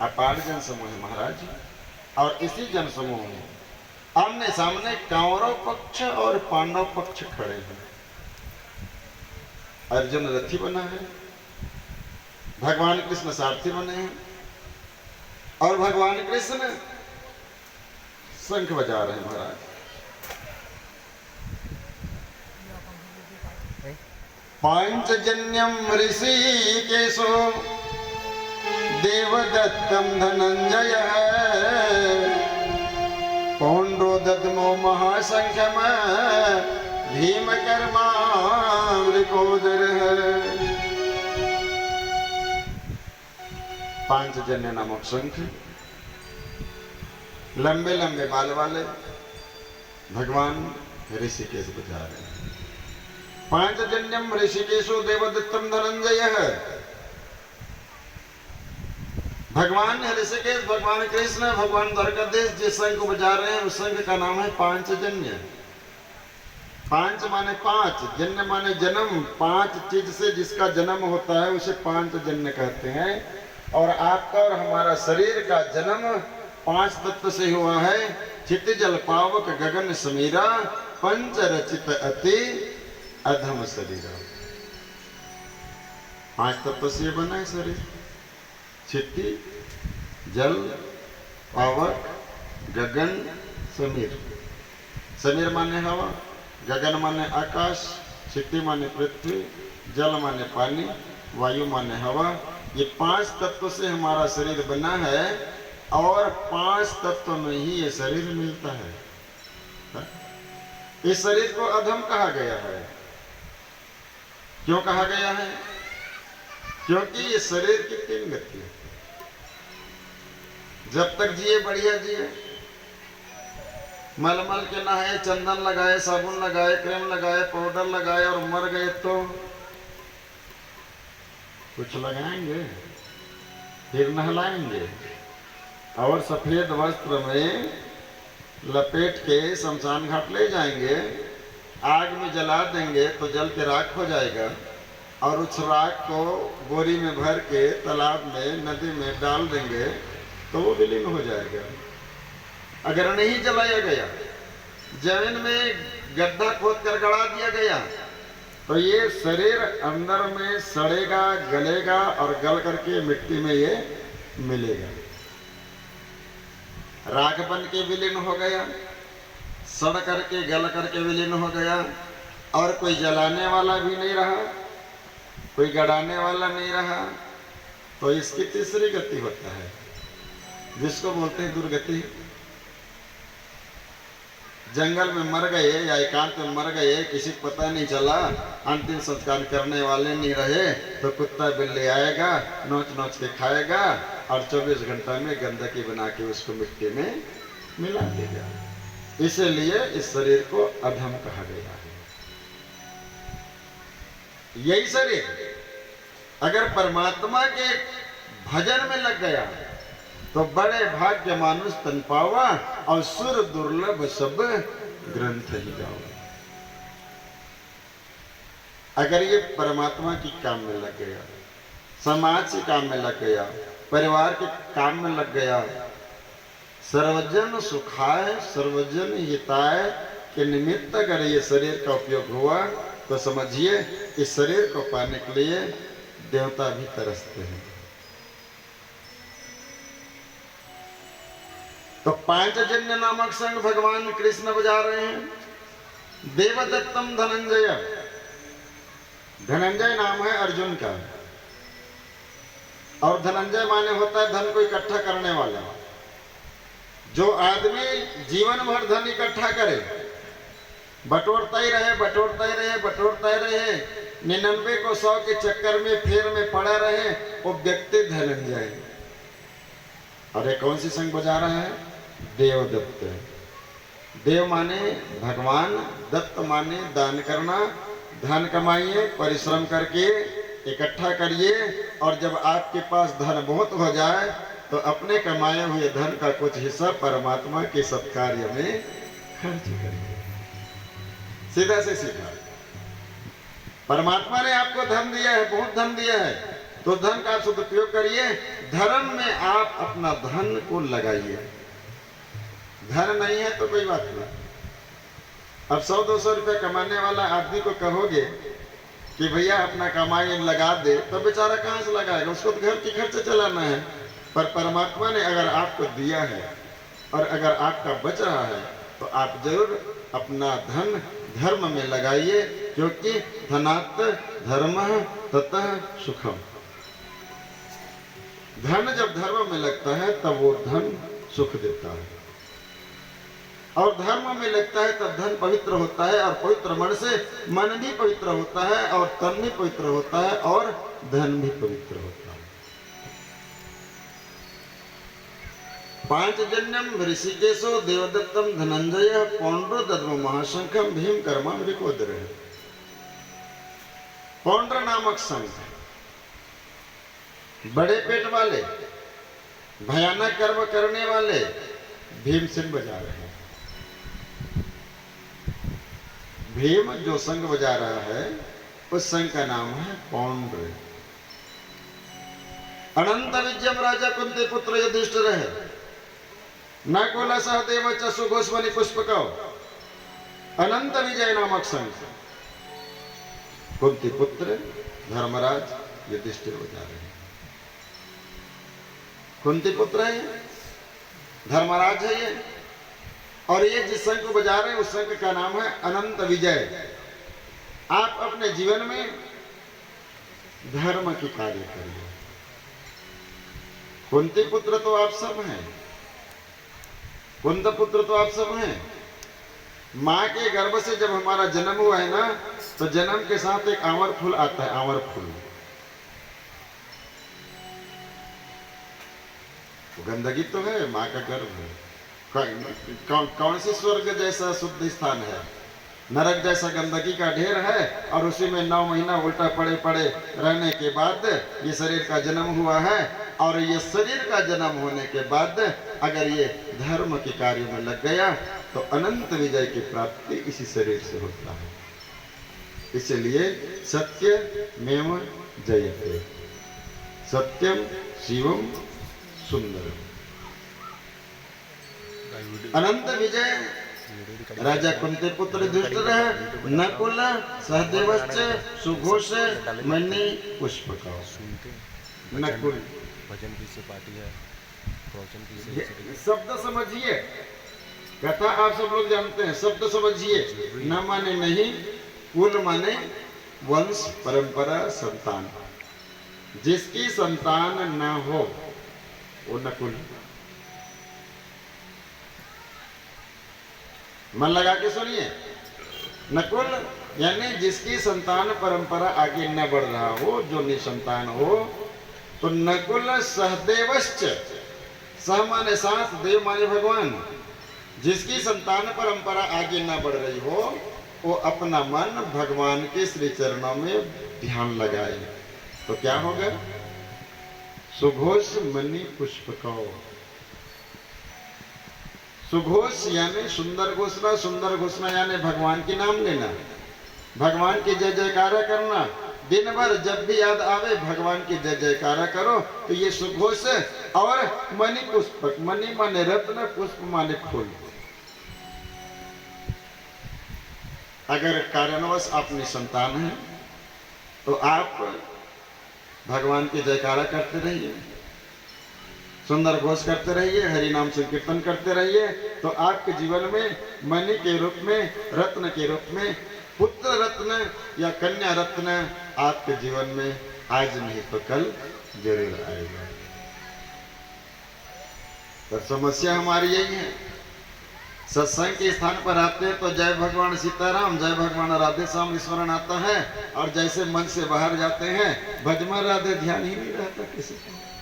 अपार जन समूह है महाराज। और इसी जन समूह में आमने सामने कौरव पक्ष और पांडव पक्ष खड़े हैं। अर्जुन रथी बना है, भगवान कृष्ण सारथी बने हैं और भगवान कृष्ण शंख बजा रहे हैं महाराज। पांचजन्यम ऋषिकेशो देवदत्तम धनंजय पौंड्रो दद्मो महासंख्यम भीमकर्मा वृकोदर। पांचजन्य नामक शंख, लंबे लंबे बाल वाले भगवान ऋषिकेश बजा रहे हैं। पांचजन्यम ऋषिकेशो देवदत्तम धनंजय। भगवान ऋषिकेश, भगवान कृष्ण, भगवान द्वारकाधीश जिस शंख को बजा रहे हैं उस शंख का नाम है पांचजन्य। पांच माने पांच, जन्य माने जन्म। पांच चीज से जिसका जन्म होता है उसे पांचजन्य कहते हैं। और आपका और हमारा शरीर का जन्म पांच तत्व से हुआ है। चित्त जल पावक गगन समीरा पंच रचित अति अधम शरीर। पांच तत्व से बना है शरीर। चित्ती, जल, पावक, गगन, समीर। समीर माने हवा, गगन माने आकाश, चित्ती माने पृथ्वी, जल माने पानी, वायु माने हवा। ये पांच तत्व से हमारा शरीर बना है और पांच तत्व में ही ये शरीर मिलता है। इस शरीर को अधम कहा गया है। क्यों कहा गया है? क्योंकि ये शरीर की तीन गति है। जब तक जिए बढ़िया जिए, मल मल के नहाए, चंदन लगाए, साबुन लगाए, क्रीम लगाए, पाउडर लगाए और मर गए तो कुछ लगाएंगे, फिर नहलाएंगे और सफेद वस्त्र में लपेट के शमशान घाट ले जाएंगे, आग में जला देंगे तो जल के राख हो जाएगा और उस राख को बोरी में भर के तालाब में, नदी में डाल देंगे तो वो विलीन हो जाएगा। अगर नहीं जलाया गया, जमीन में गड्ढा खोद कर गड़ा दिया गया तो ये शरीर अंदर में सड़ेगा, गलेगा और गल करके मिट्टी में ये मिलेगा। राख बन के विलीन हो गया, सड़ करके गल करके विलीन हो गया और कोई जलाने वाला भी नहीं रहा, कोई गड़ाने वाला नहीं रहा, तो इसकी तीसरी गति होता है जिसको बोलते हैं दुर्गति। जंगल में मर गए या एकांत में मर गए, किसी को पता नहीं चला, अंतिम संस्कार करने वाले नहीं रहे तो कुत्ता बिल्ली आएगा, नोच नोच के खाएगा और 24 घंटा में गंदगी बना के उसको मिट्टी में मिला देगा। इसलिए इस शरीर को अधम कहा गया है। यही शरीर अगर परमात्मा के भजन में लग गया तो बड़े भाग्य मानुष तन पावा और सुर दुर्लभ सब ग्रंथ ही गाओ। अगर ये परमात्मा की काम में लग गया, समाज के काम में लग गया, परिवार के काम में लग गया, सर्वजन सुखाय सर्वजन हिताय के निमित्त अगर ये शरीर का उपयोग हुआ तो समझिए इस शरीर को पाने के लिए देवता भी तरसते हैं। तो पांचजन्य नामक शंख भगवान कृष्ण बजा रहे हैं। देवदत्तम धनंजय, धनंजय नाम है अर्जुन का और धनंजय माने होता है धन को इकट्ठा करने वाला। जो आदमी जीवन भर धन इकट्ठा करे, बटोरता ही रहे, बटोरता ही रहे, बटोरता ही रहे, 99 को 100 के चक्कर में फेर में पड़ा रहे, वो व्यक्ति धनंजय। अरे कौन सी संग बजा रहा है? देवदत्त। देव माने भगवान, दत्त माने दान करना। धन कमाइए, परिश्रम करके इकट्ठा करिए और जब आपके पास धन बहुत हो जाए तो अपने कमाए हुए धन का कुछ हिस्सा परमात्मा के सत्कार्य में खर्च करिए। सीधा से सीधा। परमात्मा ने आपको धन दिया है, बहुत धन दिया है, तो धन का सदुपयोग करिए, धर्म में आप अपना धन को लगाइए। धन नहीं है तो कोई बात नहीं। अब 100-200 रुपए कमाने वाला आदमी को कहोगे कि भैया अपना कमाई लगा दे, तो बेचारा कहाँ से लगाएगा, उसको तो घर की खर्च चलाना है। पर परमात्मा ने अगर आपको दिया है और अगर आपका बच रहा है तो आप जरूर अपना धन धर्म में लगाइए, क्योंकि धनात् धर्मः ततः सुखम। धन जब धर्म में लगता है तब वो धन सुख देता है, और धर्म में लगता है तब धन पवित्र होता है, और पवित्र मन से मन भी पवित्र होता है, और तन भी पवित्र होता है, और धन भी पवित्र होता है। पांचजन्यम ऋषिकेशो देवदत्तम धनंजय पौंड्र दद्म महाशंखम भीम कर्मा विकोदर। पौंड्र नामक संघ, बड़े पेट वाले, भयानक कर्म करने वाले भीमसेन बजा रहे हैं। भीम जो संघ बजा रहा है उस संघ का नाम है पौंड्र। अनंत विजयम राजा कुंती पुत्र युधिष्ठिर है, नकुल सहदेव च सुघोषमणि पुष्पकौ। अनंत विजय नामक संघ, कुंती पुत्र धर्मराज युधिष्ठिर बजा रहे हैं। कुंती पुत्र है, धर्मराज है ये, और ये जिस संघ को बजा रहे हैं उस संघ का नाम है अनंत विजय। आप अपने जीवन में धर्म की कार्य करिए। कुंती पुत्र तो आप सब हैं, कुंत पुत्र तो आप सब हैं। माँ के गर्भ से जब हमारा जन्म हुआ है ना, तो जन्म के साथ एक आंवर फूल आता है, आंवर फूल। गंदगी तो है, माँ का गर्भ है। कौन सी स्वर्ग जैसा शुद्ध स्थान है, नरक जैसा गंदगी का ढेर है, और उसी में 9 महीना उल्टा पड़े पड़े रहने के बाद ये शरीर का जन्म हुआ है। और ये शरीर का जन्म होने के बाद अगर ये धर्म के कार्य में लग गया तो अनंत विजय की प्राप्ति इसी शरीर से होता है। इसलिए सत्यमेव जयते, सत्यम शिवम सुंदरम। अनंत विजय राजा कुंती पुत्र युधिष्ठिर है, नकुल सहदेवश्च सुघोष मणि पुष्पकौ। नकुल भजन की से पार्टी है, प्रवचन की से शब्द समझिए, कथा आप सब लोग जानते हैं, शब्द समझिए। न माने नहीं, कुल माने वंश परंपरा संतान। जिसकी संतान न हो वो नकुल। मन लगा के सुनिए, नकुल यानी जिसकी संतान परंपरा आगे न बढ़ रहा हो, जो निसंतान हो, तो नकुल सहदेवश्च, सह माने साथ, देव माने भगवान। जिसकी संतान परंपरा आगे न बढ़ रही हो वो अपना मन भगवान के श्री चरणों में ध्यान लगाए, तो क्या होगा? सुघोष मणि पुष्पकौ। सुघोष यानी सुंदर घोषणा, सुंदर घोषणा यानी भगवान के नाम लेना, भगवान की जय जयकारा करना। दिन भर जब भी याद आवे भगवान की जय जयकारा करो, तो ये सुघोष है। और मणि पुष्पक, मणि माने रत्न, पुष्प माने फूल। अगर कारणवश आप निसंतान हैं तो आप भगवान की जयकारा करते रहिए, सुंदर घोष करते रहिए, हरि नाम संकीर्तन करते रहिए, तो आपके जीवन में मणि के रूप में, रत्न के रूप में, पुत्र रत्न या कन्या रत्न आपके जीवन में आज नहीं तो कल जरूर आएगा। तो समस्या हमारी यही है, सत्संग के स्थान पर आते हैं तो जय भगवान सीताराम, जय भगवान राधे श्याम स्मरण आता है, और जैसे मन से बाहर जाते हैं भजमन राधे ध्यान ही नहीं रहता किसी को।